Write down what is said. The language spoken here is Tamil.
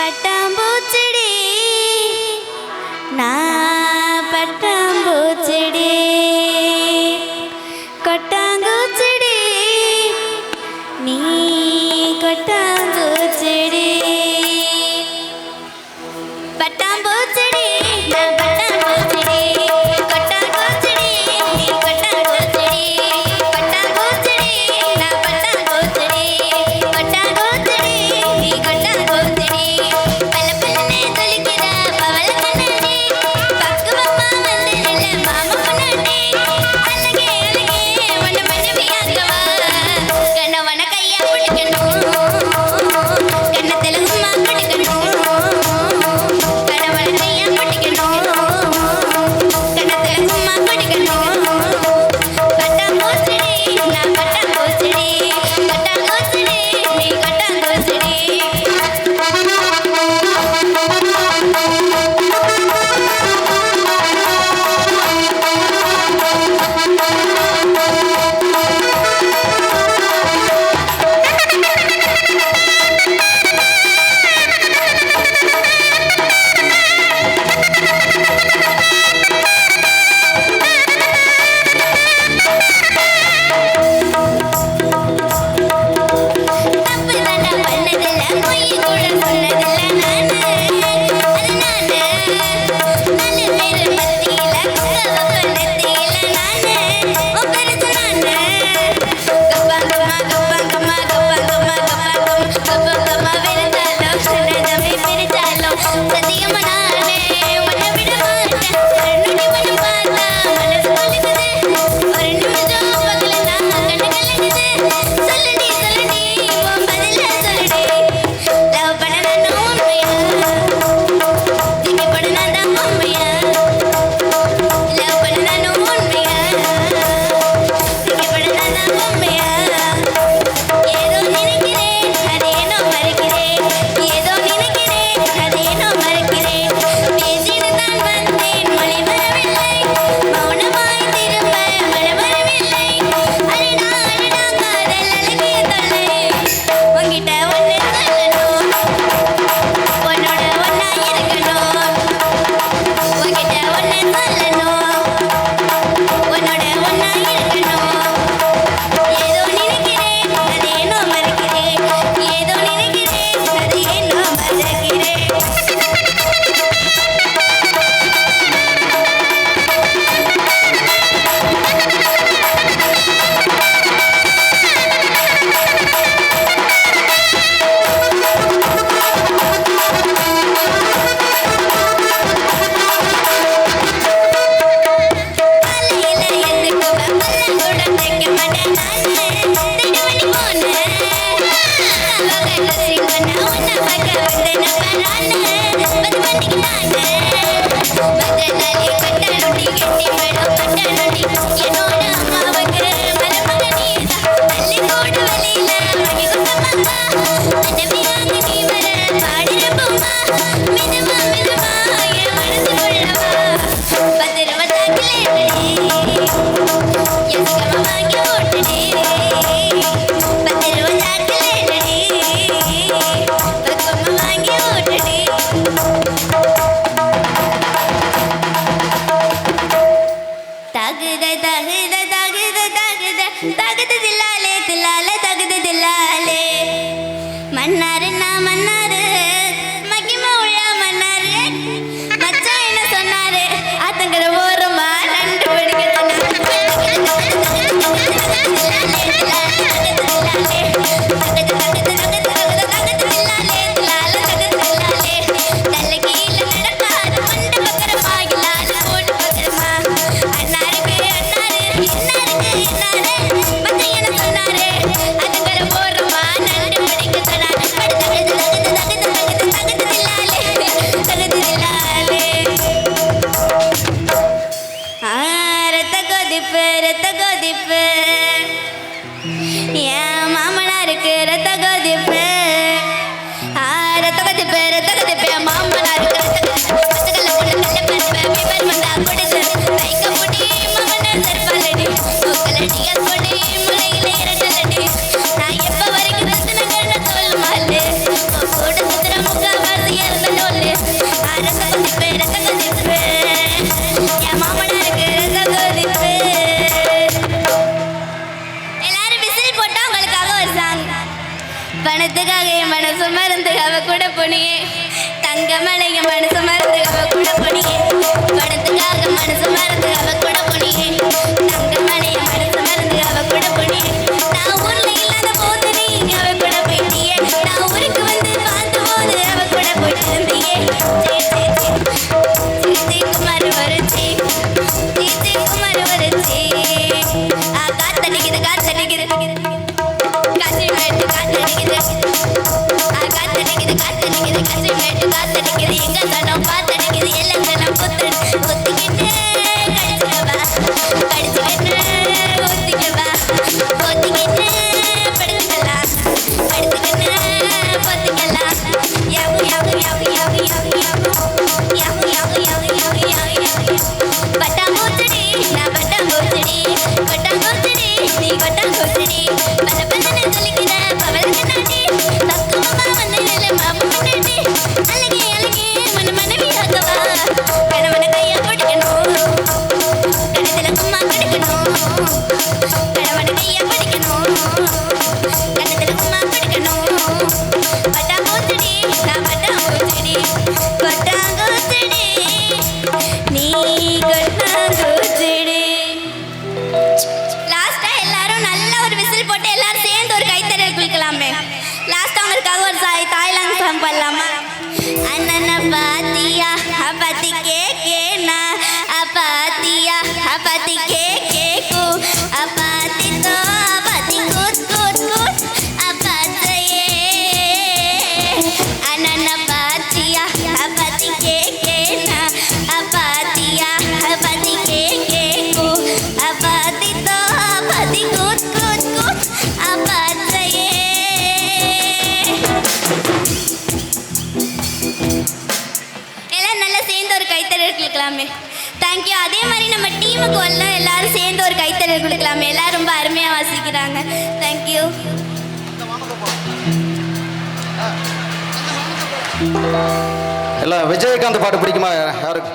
பட்டாம்பூச்செடி நான் பட்டாம்பூச்செடி கொட்டாங்கூச்செடி நீ கொட்டாங்கூச்செடி பட்டாம்பூச்செடி நான் பட்டாம்பூச்செடி கொட்டாங்கூச்செடி நீ கொட்டாங்கூச்செடி பட்டாம்பூச்செடி நான் பட்டாம்பூச்செடி கொட்டாங்கூச்செடி நீ கொட்டாங்கூச்செடி பல பலனே தொலிக்கிற பவள கண்ணாடி பக்குவமா வந்து நில்ல மாமா முன்னாடி அழகே அழகே உன்னை மனைவியாக்கவா கண்ணவன கையா பிடிக்கணும் கண்ணத்துல உம்மா கொடுக்கணும் கணவன கையா பிடிக்கணும் கண்ணத்துல உம்மா கொடுக்கணும் பட்டாம்பூச்செடி நான் பட்டாம்பூச்செடி கொட்டாங்கூச்செடி நீ கொட்டாங்கூச்செடி தப்பு தாண்டா பண்ணதில்ல பொய் கூட சொன்னதில்ல நானு அது நானு நாலு பேரு மத்தியில கதவு நெத்தியில நானு உட்கார்ந்து நானு கப்பாங்கம்மா கப்பாங்கம்மா கப்பாங்கம்மா கப்பாங்கம் கப்பாங்கம்மா விரிச்சாலும் சொன்னதமே பிரிச்சாலும் சத்தியமா நானே உன்னை விட மாட்டேன் ஒரு நொடி உன்னை பார்த்தா மனசு கொல்லுது ஒரு நிமிஷம் பகல நான் கண்ணு கலங்குது சொல்லுடி சொல்லுடி உன் பதில சொல்லுடி லவ் பண்ண நான் உண்மையா திங்கி போட நான் தான் உண்மையா லவ் பண்ண நான் உண்மையா திங்கி போட நான் தான் உண்மையா ஏதோ நினைக்கிறேன் அது ஏனோ மறைக்கிறேன் ஏதோ நினைக்கிறேன் அது ஏனோ மறைக்கிறேன் பேசிட்டு தான் வந்தேன் மொழி வரவில்லை மௌனமாய் திரும்ப மனம் வரவில்லை அடடா அடடா காதல் அழகிய தொல்லை உன்கிட்ட ஒன்று சொல்லணும் உன்னோட ஒன்னா இருக்கணும் உன்கிட்ட ஒன்று சொல்லணும் உன்னோட ஒன்னா இருக்கணும் ஏதோ நினைக்கிறேன் அது ஏனோ மறைக்கிறேன் ஏதோ நினைக்கிறேன் அது ஏனோ மறைக்கிறேன் காலையில எதுக்குவ பல்லங்கூட தைக்க மாட்டேன் நானு திடுவண்டி போனேன் அவகல சிங்கன உன்னை பார்க்க வந்தேன் பரானு பது வண்டிக்கு நானு பதனாலி கட்டானுடி கெட்டி மேடம் கட்டானுடி என்னோட அம்மாவுக்கு மருமக நீதான் பள்ளி கூட வழியில வாங்கி கொடுத்தம்மா அடவியாக நீ வர பாடுற பொம்மா மிதமா மிதமா என் மனசுக்குள்ளவா 10 ரூபா தாக்கலேடி எதுக்கம்மா வாங்கி ஓட்டுடி 10 ரூபா தாக்கலேடி எதுக்கம்மா வாங்கி ஓட்டுடி தகுத தகுத தகுத தகுத தகுது தில்லாலே தில்லாலே தகுது தில்லாலே மன்னாரு நான் மன்னாரு மகிமா உள்ள மன்னாரு மச்சான் என்ன சொன்னாரு ஆத்தங்கர ஓரமா நண்டு பிடிக்க ரத்த கொதிப்பு என் மாமனாருக்கு ரத்த கொதிப்பு ரத்த கொதிப்பு என் மாமனாருக்கு ரத்த கொதிப்பு பிபர் வந்தா கொடுத்து தைக்க முடி மகன செருப்பாலடி ஒக்கலடியா கொடி முளையில இரட்டலடி நான் எப்ப வரைக்கும் ரத்தன கண்ண தோல் மாலே கூட சுத்திர முக்காவாசி பணத்துக்காக என் மனசு மறந்து அவ கூட போனியே தங்க மலை என் மனசு மறந்து அவ கூட போனியே பணத்துக்காக மனசு மறந்து அவ கூட போனியே தங்க மலை என் மனசு மறந்து அவ கூட போனியே நான் ஊர்ல இல்லாத போது நீ அவ கூட போயிட்டியே நான் ஊருக்கு வந்து பார்த்த போது அவ கூட போயிட்டு இருந்தியே குமார் வருச்சி குமார் வருச்சி காத்தடிக்குது காத்தடிக்குது காற்று மேட்டு காத்தடிக்குது காத்தடிக்குது காத்தடிக்குது காற்று மேட்டு காத்தடிக்குது எங்க சனம் பாத்தடிக்குது எல்லாம் சனம் ஒத்திக்கிட்டு கடிச்சுக்கவா கடிச்சுக்கிட்டு ஒத்திக்கவா ஒத்திக்கிட்டு படுத்துக்கலாம் படுத்துக்கிட்டு ஒத்திக்கலாம் யாவு யாவு யாவு யாவு யாவு யாவு யாவு யாவு யாவு யாவு யாவு பட்டாம்பூச்சடி நான் பட்டாம்பூச்சடி கொட்டாங்கூச்சடி நீ கொட்டாங்கூச்சடி பல பலனை சொல்லிக்கிற பவல் கண்ணாடி பக்குவமா வந்து நல்ல மாப்பு பண்ணாடி அழகே அழகே மன மனைவி ஆகவா கணவனை கையை பிடிக்கணும் கணத்துல கும்மா பிடிக்கணும் கணவனை கையை பிடிக்கணும் கணத்துல கும்மா பிடிக்கணும் பட்டாம்பூச்சடி நான் பட்டாம்பூச்சடி கொட்டாங்கூச்சடி நீ கொட்டாங்கூச்சடி லாஸ்டா எல்லாரும் நல்ல ஒரு விசில் போட்டு எல்லாரும் சேர்ந்து ஒரு கைத்தறல் குளிக்கலாமே லாஸ்டா உங்களுக்காக ஒரு தாய்லாந்து சாங் பாடலாமா அண்ணன பாத்தியா அப்பாத்தி கேக்கேனா அப்பாத்தியா அப்பாத்தி கேக்கேக்கு அப்பாத்தி தோ அப்பாத்தி கூத் கூத் கூத் அப்பாத்தையே அண்ணன பாத்தியா அப்பாத்தி கேக்கேனா அப்பாத்தியா அப்பாத்தி கேக்கேக்கு அப்பாத்தி தோ அப்பாத்தி கூத் கூத் கூத் அப்பாத்தையே எல்லாம் நல்லா சேர்ந்து ஒரு கைத்தறல் கொடுக்கலாமே தேங்க்யூ அதே மாதிரி நம்ம டீமுக்கு எல்லாம் எல்லாரும் சேர்ந்து ஒரு கைத்தறல் கொடுக்கலாமே எல்லாரும் ரொம்ப அருமையாக வாசிக்கிறாங்க தேங்க்யூ எல்லாம் விஜயகாந்த் பாட்டு பிடிக்குமா யாருக்கு?